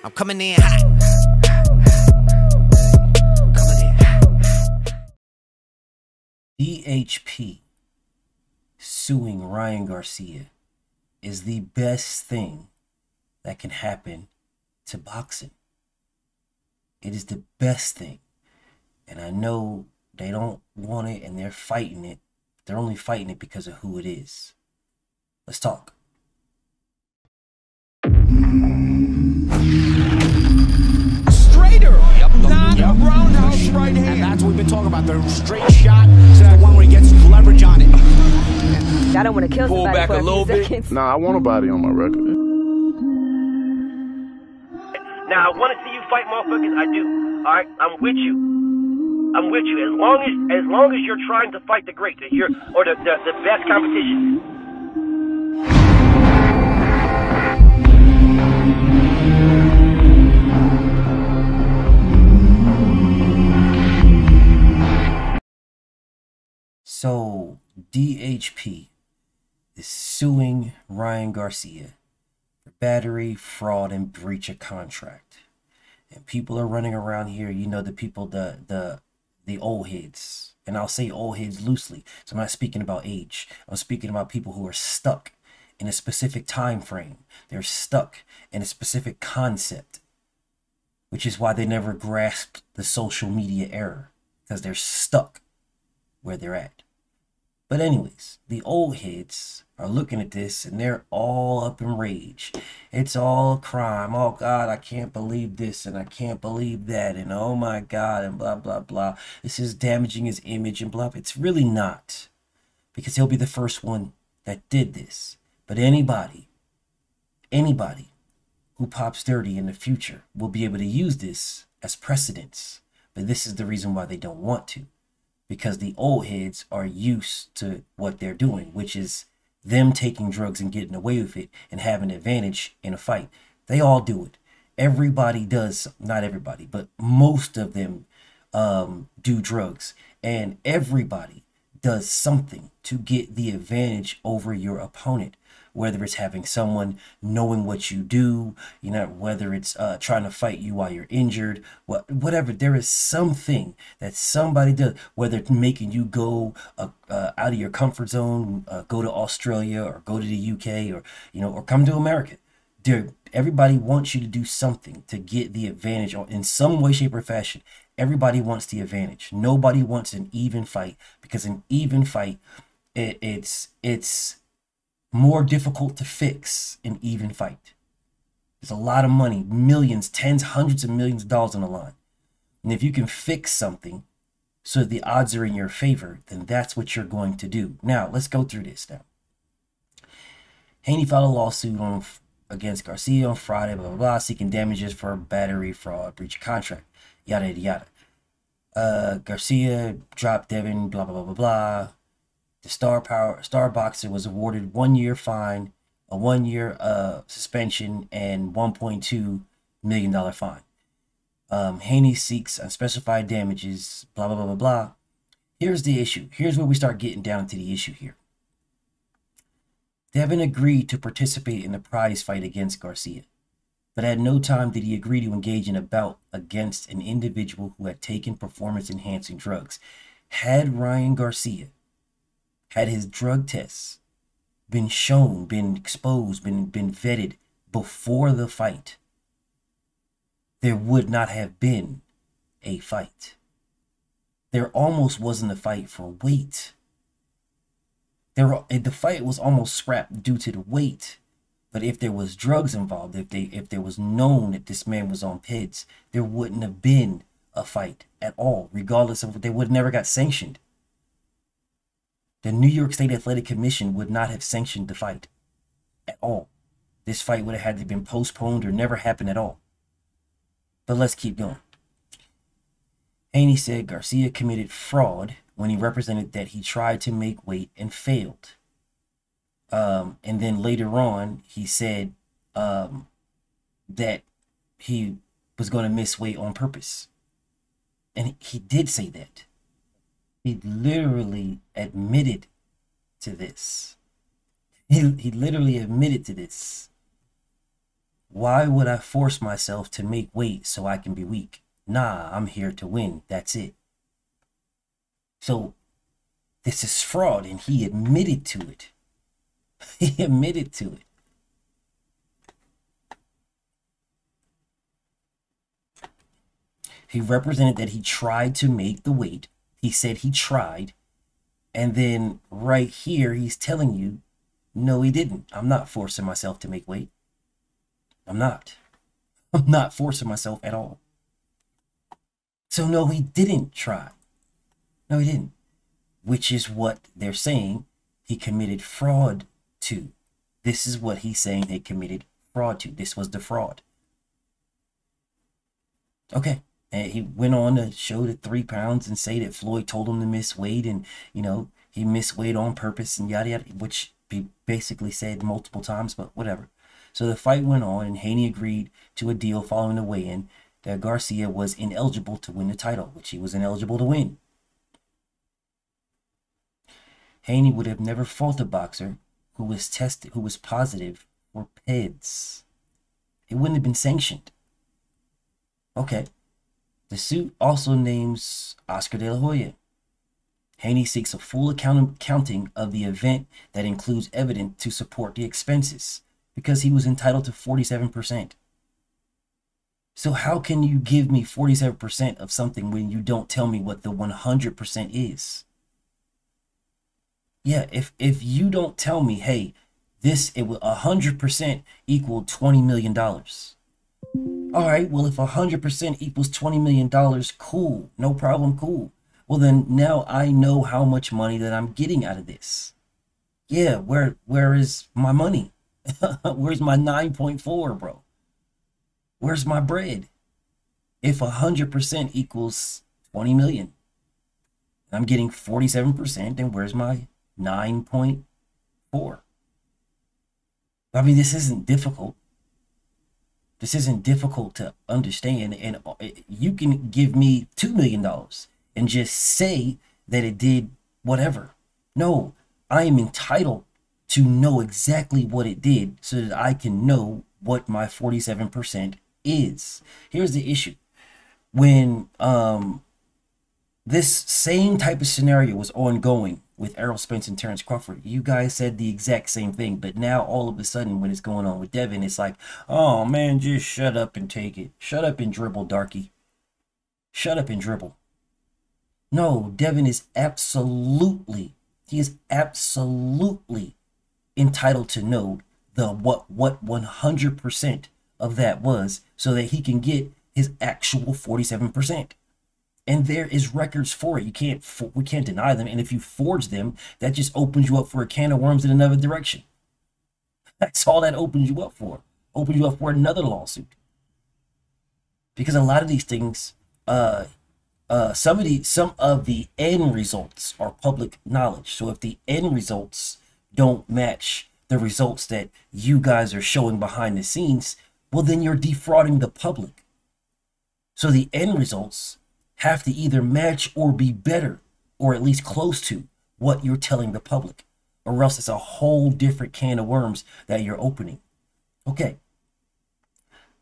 I'm coming in hot. DHP suing Ryan Garcia is the best thing that can happen to boxing. It is the best thing. And I know they don't want it and they're fighting it. They're only fighting it because of who it is. Let's talk. Straighter, not a roundhouse right hand. And that's what we've been talking about. The straight shot is the one where he gets leverage on it. I don't want to kill somebody back for a little bit. seconds. Nah, I want a body on my record. Now, I want to see you fight motherfuckers. I do. All right, I'm with you. I'm with you. As long as you're trying to fight the great, the best competition. So DHP is suing Ryan Garcia for battery, fraud, and breach of contract. And people are running around here, you know, the people, the old heads. And I'll say old heads loosely. So I'm not speaking about age. I'm speaking about people who are stuck in a specific time frame. They're stuck in a specific concept, which is why they never grasped the social media era, because they're stuck where they're at. But anyways, the old heads are looking at this and they're all up in rage. It's all crime. Oh God, I can't believe this and I can't believe that, and oh my God, and blah blah blah. This is damaging his image and blah. It's really not, because he'll be the first one that did this. But anybody who pops dirty in the future will be able to use this as precedence. But this is the reason why they don't want to. Because the old heads are used to what they're doing, which is them taking drugs and getting away with it and having an advantage in a fight. They all do it. Everybody does, not everybody, but most of them do drugs. And everybody does something to get the advantage over your opponent. Whether it's having someone knowing what you do, you know, whether it's trying to fight you while you're injured, whatever. There is something that somebody does, whether it's making you go out of your comfort zone, go to Australia or go to the UK, or, you know, or come to America. Everybody wants you to do something to get the advantage in some way, shape, or fashion. Everybody wants the advantage. Nobody wants an even fight, because an even fight, it's more difficult to fix an even fight. There's a lot of money, millions, tens, hundreds of millions of dollars on the line. And if you can fix something so the odds are in your favor, then that's what you're going to do. Now, let's go through this now. Haney filed a lawsuit against Garcia on Friday, blah, blah, blah, seeking damages for battery, fraud, breach of contract, yada, yada, yada. Garcia dropped Devin, blah, blah, blah, blah, blah. The star boxer was awarded 1 year fine, a 1 year suspension, and $1.2 million fine. Haney seeks unspecified damages, blah, blah, blah, blah, blah. Here's the issue. Here's where we start getting down to the issue here. Devin agreed to participate in the prize fight against Garcia, but at no time did he agree to engage in a bout against an individual who had taken performance-enhancing drugs. Had Ryan Garcia had his drug tests been shown, been exposed, been vetted before the fight, there would not have been a fight. There almost wasn't a fight for weight. The fight was almost scrapped due to the weight. But if there was drugs involved, if there was known that this man was on PEDs, there wouldn't have been a fight at all, regardless of, they would have never got sanctioned. The New York State Athletic Commission would not have sanctioned the fight at all. This fight would have had to been postponed or never happen at all. But let's keep going. Haney said Garcia committed fraud when he represented that he tried to make weight and failed. And then later on, he said that he was going to miss weight on purpose. And he did say that. He literally admitted to this. He literally admitted to this. Why would I force myself to make weight so I can be weak? Nah, I'm here to win. That's it. So this is fraud, and he admitted to it. He admitted to it. He represented that he tried to make the weight. He said he tried. And then right here, he's telling you, no, he didn't. I'm not forcing myself to make weight. I'm not. I'm not forcing myself at all. So no, he didn't try. No, he didn't. Which is what they're saying he committed fraud to. This is what he's saying they committed fraud to. This was the fraud. Okay. And he went on to show the 3 pounds and say that Floyd told him to miss weight, and, you know, he missed weight on purpose and yada yada, which he basically said multiple times, but whatever. So the fight went on, and Haney agreed to a deal following the weigh-in that Garcia was ineligible to win the title, which he was ineligible to win. Haney would have never fought a boxer who was positive for PEDs. It wouldn't have been sanctioned. Okay. The suit also names Oscar De La Hoya. Haney seeks a full accounting of the event that includes evidence to support the expenses, because he was entitled to 47%. So how can you give me 47% of something when you don't tell me what the 100% is? Yeah, if you don't tell me, hey, it will 100% equal $20 million. All right, well, if 100% equals $20 million, cool, no problem, cool. Well, then now I know how much money that I'm getting out of this. Yeah, where is my money? Where's my 9.4, bro? Where's my bread? If 100% equals 20 million, I'm getting 47%, then where's my 9.4? I mean, this isn't difficult. This isn't difficult to understand, and you can give me $2 million and just say that it did whatever. No, I am entitled to know exactly what it did so that I can know what my 47% is. Here's the issue. When this same type of scenario was ongoing with Errol Spence and Terrence Crawford, you guys said the exact same thing, but now all of a sudden when it's going on with Devin, it's like, oh man, just shut up and take it. Shut up and dribble, darky. Shut up and dribble. No, Devin is absolutely entitled to know what 100% of that was so that he can get his actual 47%. And there is records for it. We can't deny them. And if you forge them, that just opens you up for a can of worms in another direction. That's all that opens you up for. Opens you up for another lawsuit. Because a lot of these things, some of the end results are public knowledge. So if the end results don't match the results that you guys are showing behind the scenes, well, then you're defrauding the public. So the end results have to either match or be better, or at least close to what you're telling the public, or else it's a whole different can of worms that you're opening. Okay.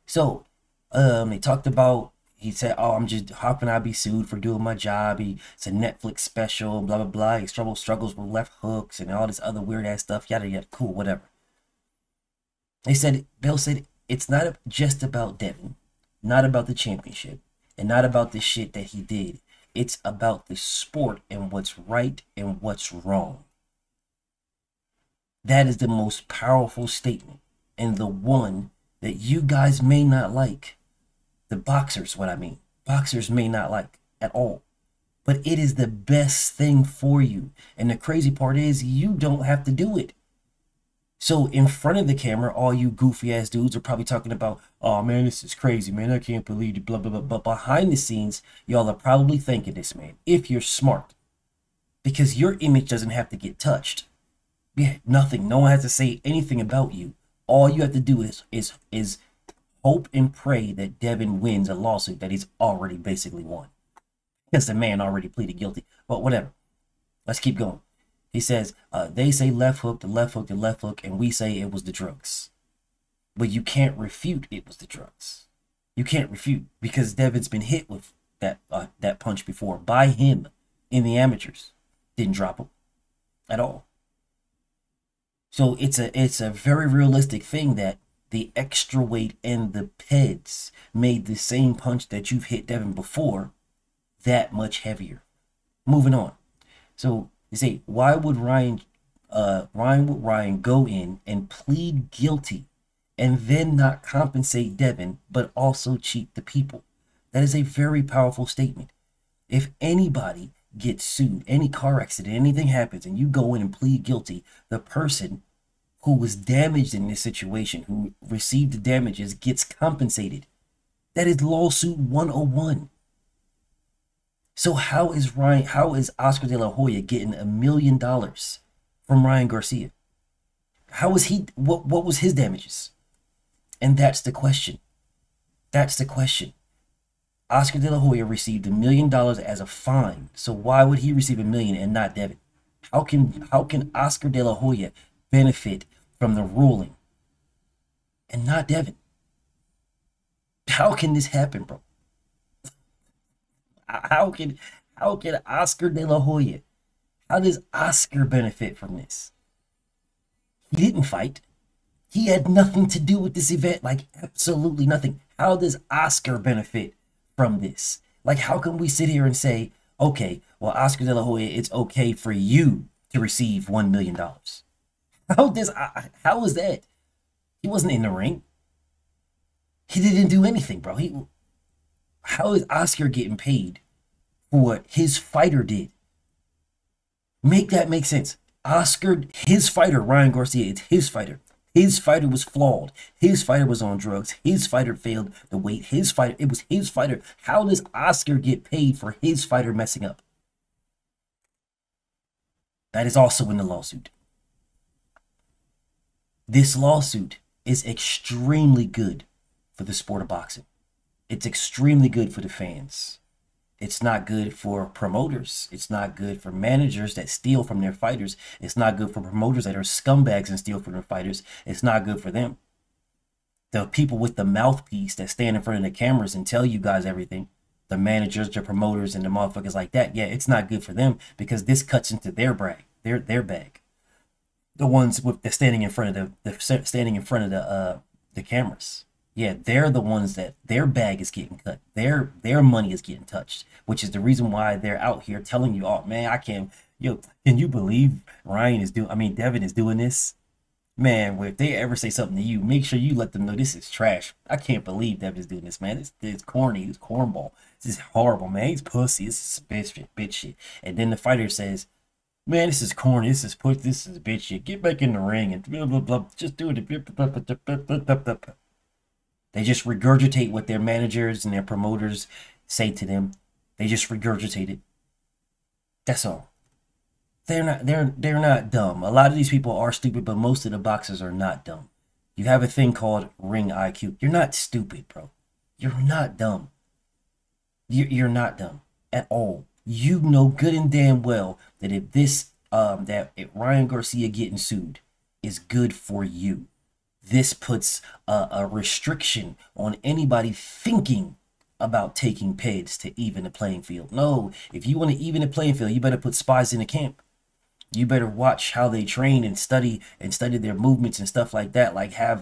So they talked about, he said, oh, how can I be sued for doing my job? It's a Netflix special, blah, blah, blah. He struggles with left hooks and all this other weird ass stuff, yada, yada, cool, whatever. Bill said, it's not just about Devin, not about the championship, and not about the shit that he did. It's about the sport and what's right and what's wrong. That is the most powerful statement, and the one that you guys may not like. The boxers, what I mean. Boxers may not like at all. But it is the best thing for you. And the crazy part is you don't have to do it. So in front of the camera, all you goofy ass dudes are probably talking about, oh man, this is crazy, man. I can't believe it, blah, blah, blah. But behind the scenes, y'all are probably thinking this, man, if you're smart. Because your image doesn't have to get touched. Yeah, nothing. No one has to say anything about you. All you have to do is hope and pray that Devin wins a lawsuit that he's already basically won. Because the man already pleaded guilty. But whatever. Let's keep going. He says, they say left hook, the left hook, the left hook, and we say it was the drugs. but you can't refute it was the drugs. You can't refute, because Devin's been hit with that punch before by him in the amateurs. Didn't drop him at all. So it's a very realistic thing that the extra weight and the PEDs made the same punch that you've hit Devin before that much heavier. Moving on. So you say, why would Ryan go in and plead guilty and then not compensate Devin, but also cheat the people? That is a very powerful statement. If anybody gets sued, any car accident, anything happens, and you go in and plead guilty, the person who was damaged in this situation, who received the damages, gets compensated. That is lawsuit 101. So how is Oscar De La Hoya getting $1 million from Ryan Garcia? How was he, what was his damages? And that's the question. That's the question. Oscar De La Hoya received $1 million as a fine. So why would he receive $1 million and not Devin? How can Oscar De La Hoya benefit from the ruling and not Devin? How can this happen, bro? How can Oscar De La Hoya, how does Oscar benefit from this? He didn't fight. He had nothing to do with this event, like absolutely nothing. How does Oscar benefit from this? Like, how can we sit here and say, okay, well, Oscar De La Hoya, it's okay for you to receive $1 million? How is that? He wasn't in the ring. He didn't do anything, bro. How is Oscar getting paid for what his fighter did? Make that make sense. Oscar, his fighter, Ryan Garcia, it's his fighter. His fighter was flawed. His fighter was on drugs. His fighter failed the weight. It was his fighter. How does Oscar get paid for his fighter messing up? That is also in the lawsuit. This lawsuit is extremely good for the sport of boxing. It's extremely good for the fans. It's not good for promoters. It's not good for managers that steal from their fighters. It's not good for promoters that are scumbags and steal from their fighters. It's not good for them. The people with the mouthpiece that stand in front of the cameras and tell you guys everything, the managers, the promoters, and the motherfuckers like that, yeah, it's not good for them, because this cuts into their bag. Their bag. The ones with the standing in front of the cameras. Yeah, they're the ones that their bag is getting cut. Their money is getting touched, which is the reason why they're out here telling you, oh man, can you believe Devin is doing this? Man, if they ever say something to you, make sure you let them know this is trash. I can't believe Devin is doing this, man. It's corny. It's cornball. This is horrible, man. He's pussy. This is bitch shit. And then the fighter says, man, this is corny. This is bitch shit. Get back in the ring and blah, blah, blah. Just do it. Blah, blah, blah, blah, blah. They just regurgitate what their managers and their promoters say to them. They just regurgitate it. That's all. They're not dumb. A lot of these people are stupid, but most of the boxers are not dumb. You have a thing called ring IQ. You're not stupid, bro. You're not dumb. You're not dumb at all. You know good and damn well that if Ryan Garcia getting sued is good for you. This puts a restriction on anybody thinking about taking PEDs to even the playing field. No, if you want to even the playing field, you better put spies in the camp. You better watch how they train and study their movements and stuff like that. Like have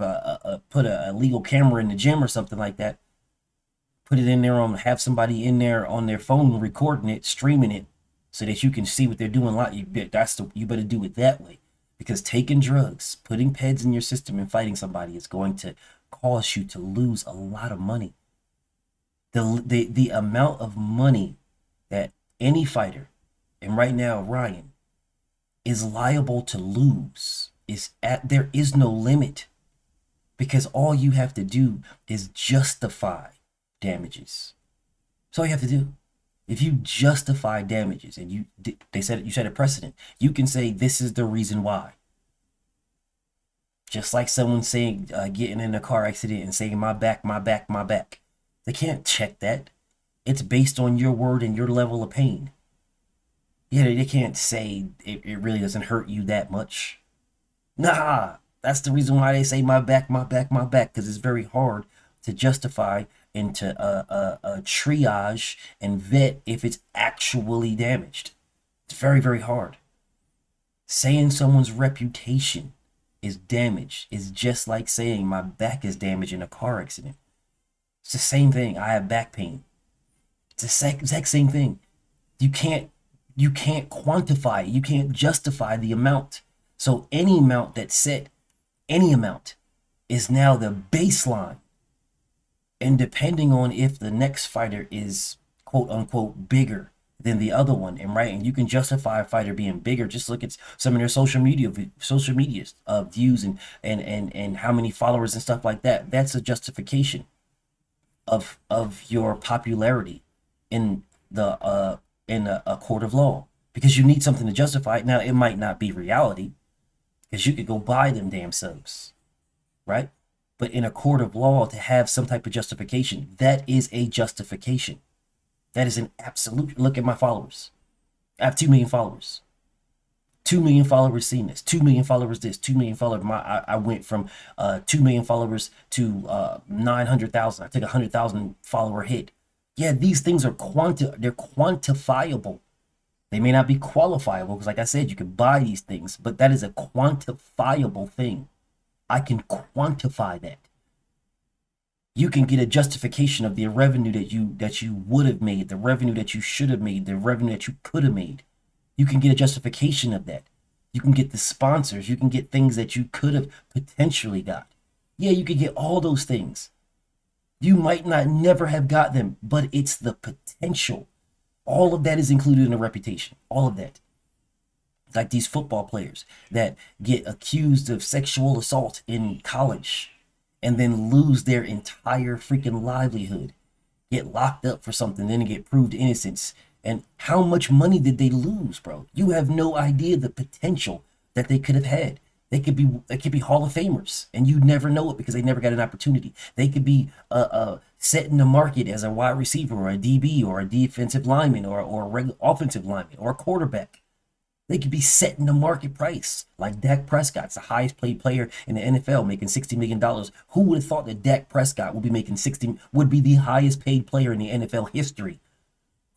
put a legal camera in the gym or something like that. Put it in there have somebody in there on their phone recording it, streaming it, so that you can see what they're doing. You better do it that way. Because taking drugs, putting PEDs in your system and fighting somebody is going to cause you to lose a lot of money. The amount of money that any fighter, and right now Ryan, is liable to lose there is no limit. Because all you have to do is justify damages. That's all you have to do. If you justify damages and you set a precedent, you can say this is the reason why. Just like someone saying getting in a car accident and saying my back, my back, my back. They can't check that. It's based on your word and your level of pain. Yeah, they can't say it really doesn't hurt you that much. Nah, That's the reason why they say my back, my back, my back, because it's very hard to justify and to triage and vet if it's actually damaged. It's very, very hard. Saying someone's reputation is damaged is just like saying my back is damaged in a car accident. It's the same thing. I have back pain. It's the exact same thing. You can't quantify it. You can't justify the amount. So any amount that's set, any amount, is now the baseline. And depending on if the next fighter is quote unquote bigger than the other one, and you can justify a fighter being bigger. Just look at some of their social media views and how many followers and stuff like that. That's a justification of your popularity in a court of law, because you need something to justify it. Now it might not be reality, because you could go buy them damn subs, right? But in a court of law, to have some type of justification, that is a justification. That is an absolute. Look at my followers. I have 2 million followers. 2 million followers seen this. 2 million followers this. 2 million followers. I went from 2 million followers to 900,000. I took a 100,000 follower hit. Yeah, these things are they're quantifiable. They may not be qualifiable, because like I said, you can buy these things, but that is a quantifiable thing. I can quantify that. You can get a justification of the revenue that you would have made, the revenue that you should have made, the revenue that you could have made. You can get a justification of that. You can get the sponsors. You can get things that you could have potentially got. Yeah, you could get all those things. You might not never have got them, but it's the potential. All of that is included in a reputation. All of that. Like these football players that get accused of sexual assault in college and then lose their entire freaking livelihood, get locked up for something, then get proved innocence. And how much money did they lose, bro? You have no idea the potential that they could have had. They could be Hall of Famers, and you never know it because they never got an opportunity. They could be set in the market as a wide receiver or a DB or a defensive lineman or a regular offensive lineman or a quarterback. They could be set in the market price, like Dak Prescott's the highest paid player in the NFL, making $60 million. Who would have thought that Dak Prescott would be the highest paid player in the NFL history?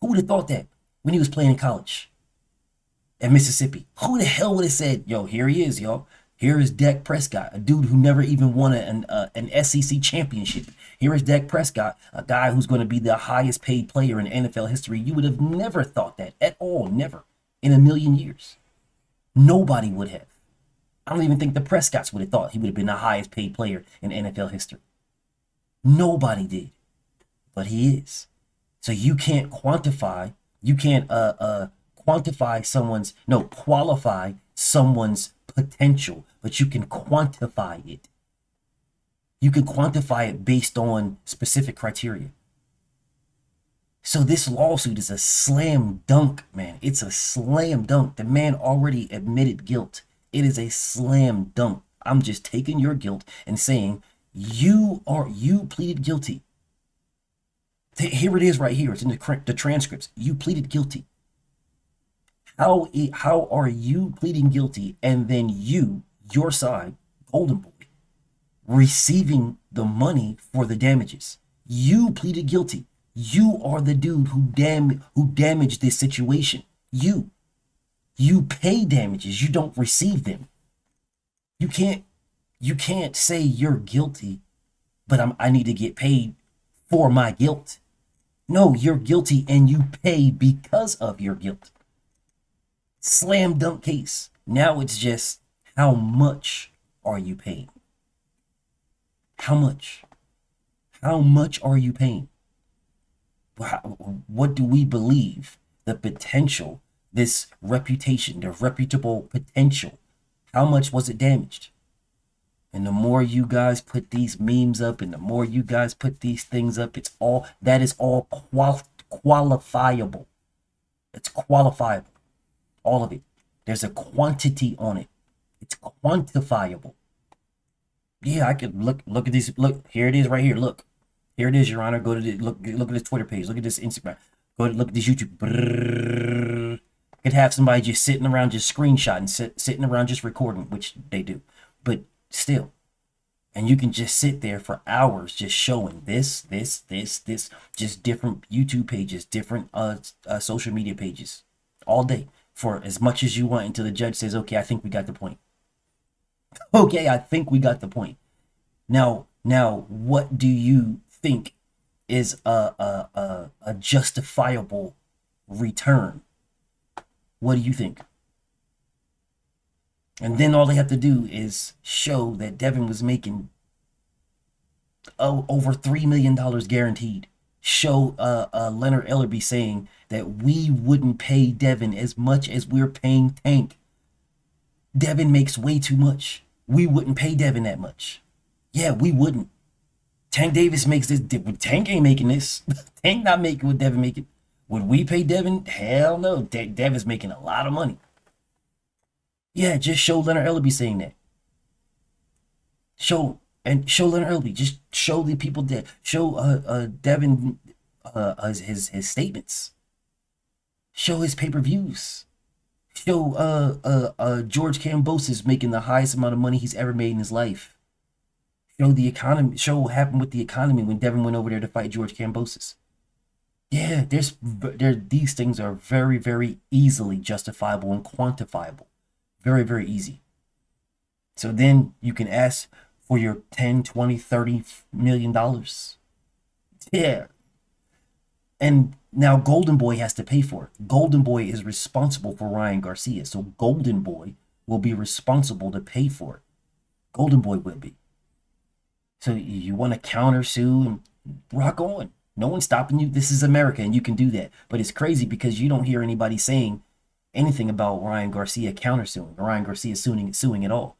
Who would have thought that when he was playing in college at Mississippi? Who the hell would have said, yo, here he is, y'all. Here is Dak Prescott, a dude who never even won an SEC championship. Here is Dak Prescott, a guy who's going to be the highest paid player in NFL history. You would have never thought that at all, never. In a million years. Nobody would have. I don't even think the Prescotts would have thought he would have been the highest paid player in NFL history. Nobody did. But he is. So you can't quantify, qualify someone's potential, but you can quantify it. You can quantify it based on specific criteria. So this lawsuit is a slam dunk, man. It's a slam dunk. The man already admitted guilt. It is a slam dunk. I'm just taking your guilt and saying you pleaded guilty. Here it is right here. It's in the transcripts. You pleaded guilty. How are you pleading guilty and then your side, Golden Boy, receiving the money for the damages? You pleaded guilty. You are the dude who damaged this situation. You pay damages. You don't receive them. You can't say you're guilty, but I need to get paid for my guilt. No, you're guilty and you pay because of your guilt. Slam dunk case. Now it's just, how much are you paying? How much? How much are you paying? What do we believe the potential, this reputation, the reputable potential, how much was it damaged? And the more you guys put these memes up and the more you guys put these things up, that is all qualifiable. It's qualifiable. All of it. There's a quantity on it. It's quantifiable. Yeah, I could look at this. Look, here it is right here. Look. Here it is, Your Honor. Go to look at this Twitter page. Look at this Instagram. Go to look at this YouTube. Brrr. Could have somebody just sitting around, just screenshotting, sitting around, just recording, which they do. But still. And you can just sit there for hours just showing this, just different YouTube pages, different social media pages all day for as much as you want until the judge says, okay, I think we got the point. Okay, I think we got the point. Now, what do you think is a justifiable return? What do you think? And then all they have to do is show that Devin was making over $3 million guaranteed. Show Leonard Ellerbe saying that we wouldn't pay Devin as much as we're paying Tank. Devin makes way too much. We wouldn't pay Devin that much. Yeah, we wouldn't. Tank Davis makes this. Tank ain't making this. Tank not making what Devin making. Would we pay Devin? Hell no. Devin's making a lot of money. Yeah, just show Leonard Ellerbe saying that. Show Leonard Ellerbe. Just show the people that show Devin his statements. Show his pay-per-views. Show George Kambosos making the highest amount of money he's ever made in his life. Show the economy. Show what happened with the economy when Devin went over there to fight George Kambosos. Yeah, these things are very, very easily justifiable and quantifiable. Very, very easy. So then you can ask for your 10, 20, 30 million dollars. Yeah. And now Golden Boy has to pay for it. Golden Boy is responsible for Ryan Garcia. So Golden Boy will be responsible to pay for it. Golden Boy will be. So you want to countersue and rock on. No one's stopping you. This is America and you can do that. But it's crazy because you don't hear anybody saying anything about Ryan Garcia countersuing or Ryan Garcia suing at all.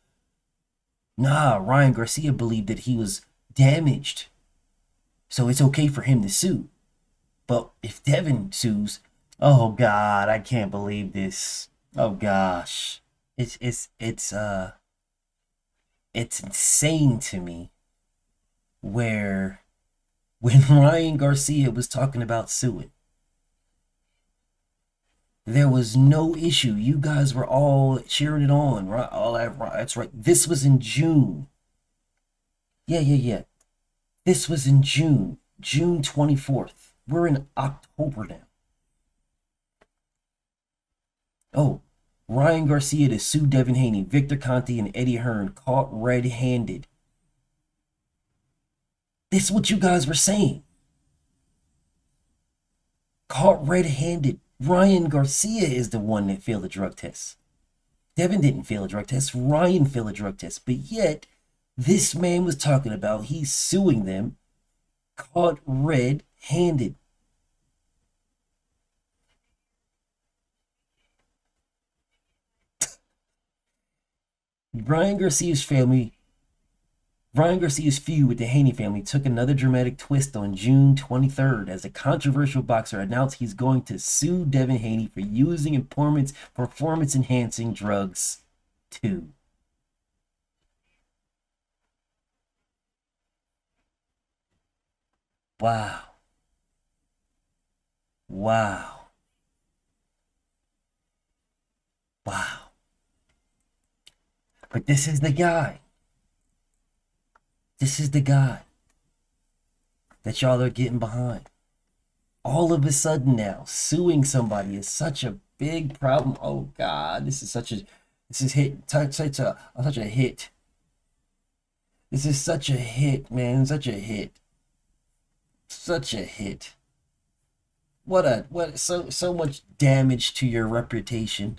Nah, Ryan Garcia believed that he was damaged. So it's okay for him to sue. But if Devin sues, oh God, I can't believe this. Oh gosh. It's insane to me where when Ryan Garcia was talking about suing, there was no issue. You guys were all cheering it on, right? All that, right? That's right. This was in June. Yeah. This was in June 24th. We're in October now. Oh, Ryan Garcia to sue Devin Haney, Victor Conte, and Eddie Hearn caught red-handed. This is what you guys were saying. Caught red-handed. Ryan Garcia is the one that failed the drug test. Devin didn't fail a drug test. Ryan failed a drug test. But yet, this man was talking about he's suing them caught red-handed. Ryan Garcia's feud with the Haney family took another dramatic twist on June 23rd as a controversial boxer announced he's going to sue Devin Haney for using performance-enhancing drugs too. Wow. But this is the guy. This is the guy that y'all are getting behind. All of a sudden now, suing somebody is such a big problem. Oh God, this is such a hit. This is such a hit, man. Such a hit. So much damage to your reputation.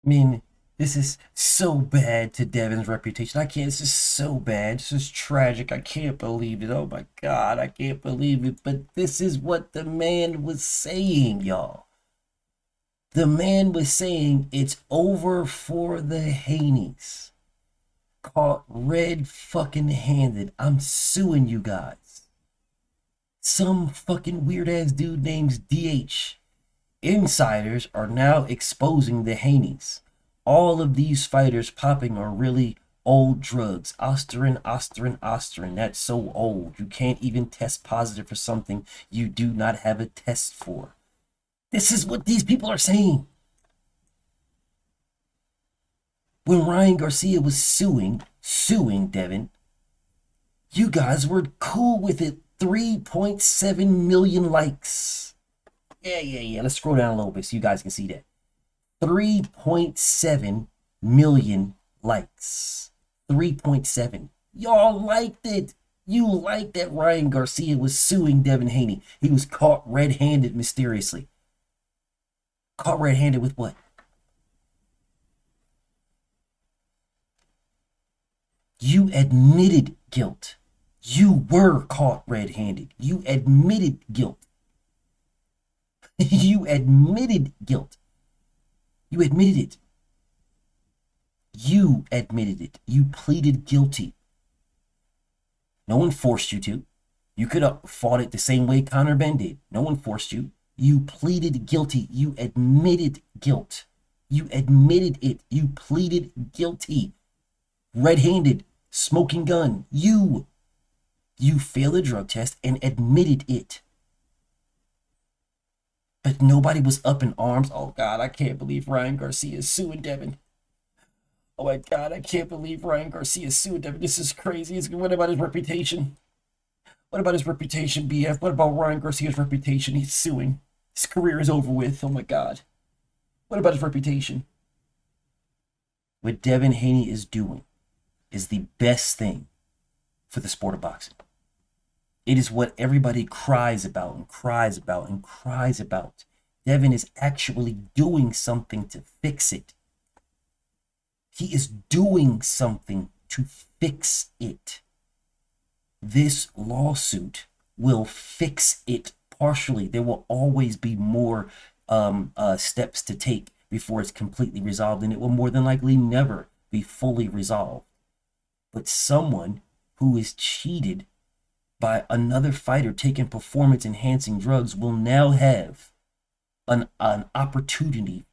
I mean, this is so bad to Devin's reputation. This is so bad. This is tragic. I can't believe it. Oh my God, I can't believe it. But this is what the man was saying, y'all. The man was saying it's over for the Haneys. Caught red fucking handed. I'm suing you guys. Some fucking weird ass dude named DH. Insiders are now exposing the Haneys. All of these fighters popping are really old drugs. Osterin. That's so old. You can't even test positive for something you do not have a test for. This is what these people are saying. When Ryan Garcia was suing Devin, you guys were cool with it. 3.7 million likes. Yeah. Let's scroll down a little bit so you guys can see that. 3.7 million likes. 3.7. Y'all liked it. You liked that Ryan Garcia was suing Devin Haney. He was caught red-handed mysteriously. Caught red-handed with what? You admitted guilt. You were caught red-handed. You admitted guilt. You admitted guilt. You admitted it. You admitted it. You pleaded guilty. No one forced you to. You could have fought it the same way Conor Benn did. No one forced you. You pleaded guilty. You admitted guilt. You admitted it. You pleaded guilty. Red-handed, smoking gun. You failed a drug test and admitted it. But nobody was up in arms. Oh, God, I can't believe Ryan Garcia is suing Devin. Oh, my God, I can't believe Ryan Garcia is suing Devin. This is crazy. What about his reputation? What about his reputation, BF? What about Ryan Garcia's reputation? He's suing. His career is over with. Oh, my God. What about his reputation? What Devin Haney is doing is the best thing for the sport of boxing. It is what everybody cries about and cries about and cries about. Devin is actually doing something to fix it. He is doing something to fix it. This lawsuit will fix it partially. There will always be more steps to take before it's completely resolved, and it will more than likely never be fully resolved. But someone who is cheated by another fighter taking performance-enhancing drugs will now have an opportunity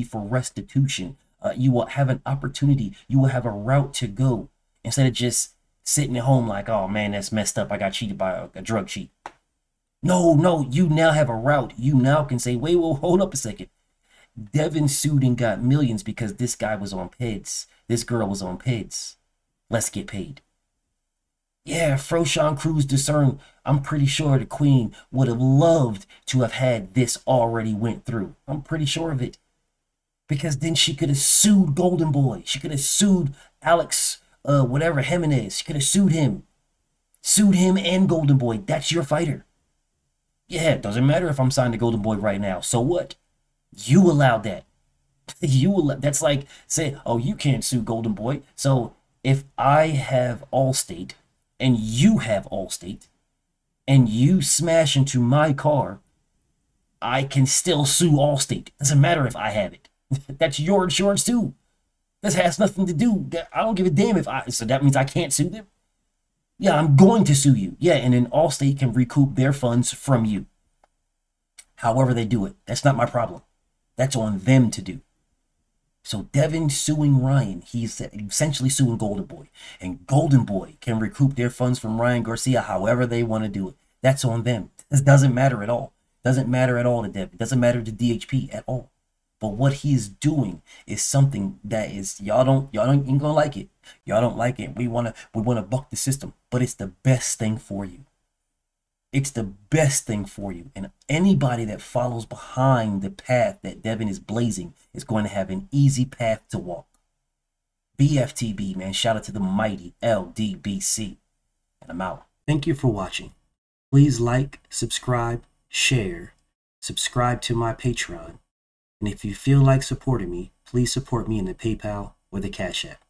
for restitution. You will have an opportunity. You will have a route to go instead of just sitting at home like, oh man, that's messed up. I got cheated by a drug cheat. No, you now have a route. You now can say, wait, well, hold up a second. Devin sued and got millions because this guy was on PEDs. This girl was on PEDs. Let's get paid. Yeah, Froshan Cruz discerned. I'm pretty sure the Queen would have loved to have had this already went through. I'm pretty sure of it. Because then she could have sued Golden Boy. She could have sued Alex, whatever Jimenez. She could have sued him. Sued him and Golden Boy. That's your fighter. Yeah, it doesn't matter if I'm signed to Golden Boy right now. So what? You allowed that. That's like say, oh, you can't sue Golden Boy. So if I have Allstate and you have Allstate and you smash into my car, I can still sue Allstate. Doesn't matter if I have it. That's your insurance too. This has nothing to do. I don't give a damn if so that means I can't sue them. Yeah, I'm going to sue you. Yeah, and then Allstate can recoup their funds from you. However they do it. That's not my problem. That's on them to do. So Devin suing Ryan, he's essentially suing Golden Boy. And Golden Boy can recoup their funds from Ryan Garcia however they want to do it. That's on them. This doesn't matter at all. Doesn't matter at all to Devin. Doesn't matter to DHP at all. But what he's doing is something that is y'all ain't gonna like it. Y'all don't like it. We wanna buck the system. But it's the best thing for you. It's the best thing for you. And anybody that follows behind the path that Devin is blazing is going to have an easy path to walk. BFTB, man. Shout out to the mighty LDBC. And I'm out. Thank you for watching. Please like, subscribe, share, subscribe to my Patreon. And if you feel like supporting me, please support me in the PayPal or the Cash App.